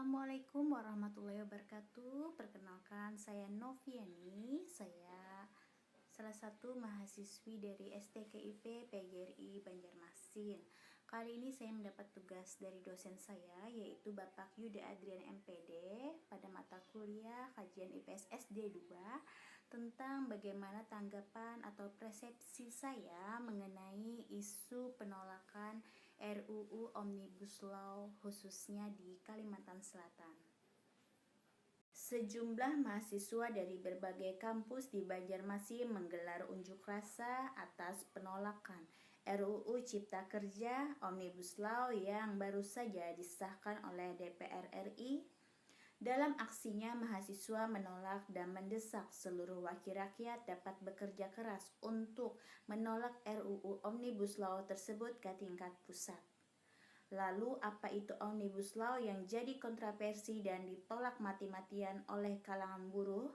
Assalamualaikum warahmatullahi wabarakatuh. Perkenalkan, saya Noviani. Saya salah satu mahasiswi dari STKIP PGRI Banjarmasin. Kali ini saya mendapat tugas dari dosen saya, yaitu Bapak Yuda Adrian MPD, pada mata kuliah kajian IPS SD 2 tentang bagaimana tanggapan atau persepsi saya mengenai isu penolakan RUU Omnibus Law khususnya di Kalimantan Selatan. Sejumlah mahasiswa dari berbagai kampus di Banjarmasin menggelar unjuk rasa atas penolakan RUU Cipta Kerja Omnibus Law yang baru saja disahkan oleh DPR RI. Dalam aksinya, mahasiswa menolak dan mendesak seluruh wakil rakyat dapat bekerja keras untuk menolak RUU Omnibus Law tersebut ke tingkat pusat. Lalu apa itu Omnibus Law yang jadi kontroversi dan ditolak mati-matian oleh kalangan buruh?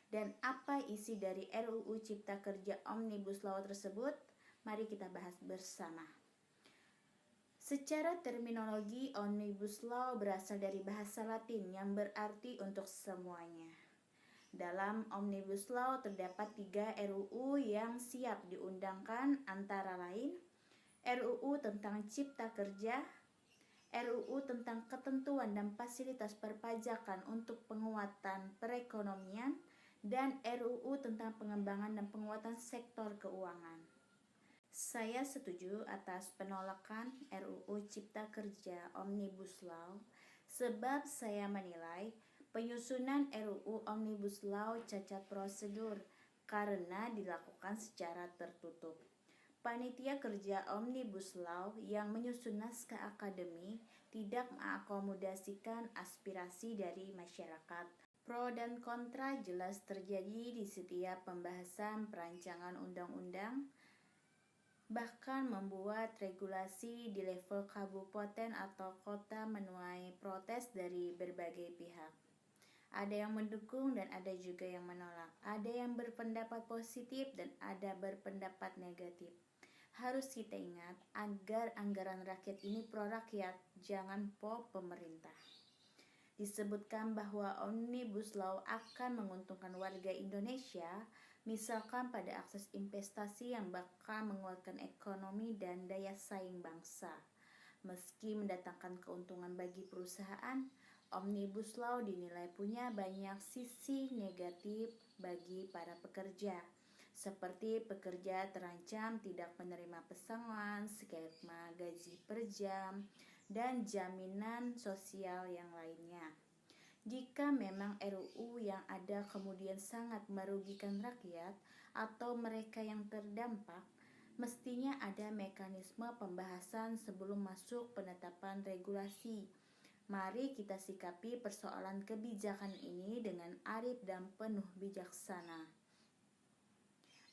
Dan apa isi dari RUU Cipta Kerja Omnibus Law tersebut? Mari kita bahas bersama. Secara terminologi, Omnibus Law berasal dari bahasa Latin yang berarti untuk semuanya. Dalam Omnibus Law terdapat 3 RUU yang siap diundangkan, antara lain RUU tentang Cipta Kerja, RUU tentang ketentuan dan fasilitas perpajakan untuk penguatan perekonomian, dan RUU tentang pengembangan dan penguatan sektor keuangan. Saya setuju atas penolakan RUU Cipta Kerja Omnibus Law sebab saya menilai penyusunan RUU Omnibus Law cacat prosedur karena dilakukan secara tertutup. Panitia kerja Omnibus Law yang menyusun naskah akademik tidak mengakomodasikan aspirasi dari masyarakat. Pro dan kontra jelas terjadi di setiap pembahasan perancangan undang-undang, bahkan membuat regulasi di level kabupaten atau kota menuai protes dari berbagai pihak. Ada yang mendukung dan ada juga yang menolak. Ada yang berpendapat positif dan ada berpendapat negatif. Harus kita ingat agar anggaran rakyat ini pro rakyat, jangan pro pemerintah. Disebutkan bahwa Omnibus Law akan menguntungkan warga Indonesia, misalkan pada akses investasi yang bakal menguatkan ekonomi dan daya saing bangsa. Meski mendatangkan keuntungan bagi perusahaan, Omnibus Law dinilai punya banyak sisi negatif bagi para pekerja, seperti pekerja terancam tidak menerima pesangon, skema gaji per jam, dan jaminan sosial yang lainnya. Jika memang RUU yang ada kemudian sangat merugikan rakyat atau mereka yang terdampak, mestinya ada mekanisme pembahasan sebelum masuk penetapan regulasi. Mari kita sikapi persoalan kebijakan ini dengan arif dan penuh bijaksana,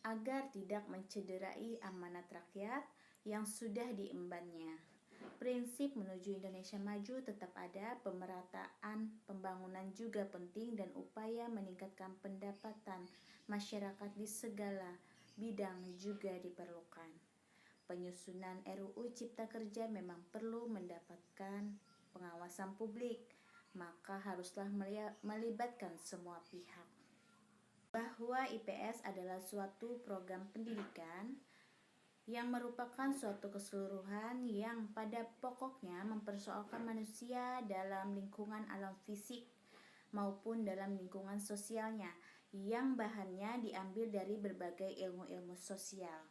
agar tidak mencederai amanat rakyat yang sudah diembannya. Prinsip menuju Indonesia maju tetap ada, pemerataan pembangunan juga penting, dan upaya meningkatkan pendapatan masyarakat di segala bidang juga diperlukan. Penyusunan RUU Cipta Kerja memang perlu mendapatkan pengawasan publik, maka haruslah melibatkan semua pihak. Bahwa IPS adalah suatu program pendidikan yang merupakan suatu keseluruhan yang pada pokoknya mempersoalkan manusia dalam lingkungan alam fisik maupun dalam lingkungan sosialnya, yang bahannya diambil dari berbagai ilmu-ilmu sosial.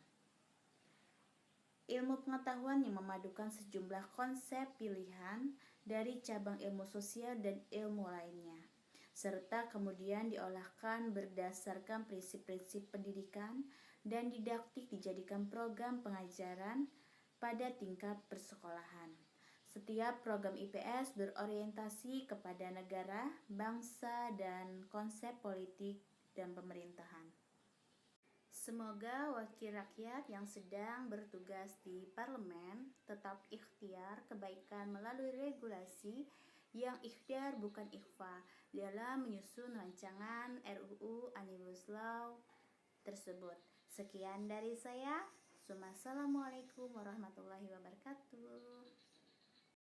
Ilmu pengetahuan yang memadukan sejumlah konsep pilihan dari cabang ilmu sosial dan ilmu lainnya, serta kemudian diolahkan berdasarkan prinsip-prinsip pendidikan dan didaktik dijadikan program pengajaran pada tingkat persekolahan. Setiap program IPS berorientasi kepada negara, bangsa, dan konsep politik dan pemerintahan. Semoga wakil rakyat yang sedang bertugas di parlemen tetap ikhtiar kebaikan melalui regulasi yang ikhtiar bukan ikhfa dalam menyusun rancangan RUU Omnibus Law tersebut. Sekian dari saya. Assalamualaikum warahmatullahi wabarakatuh.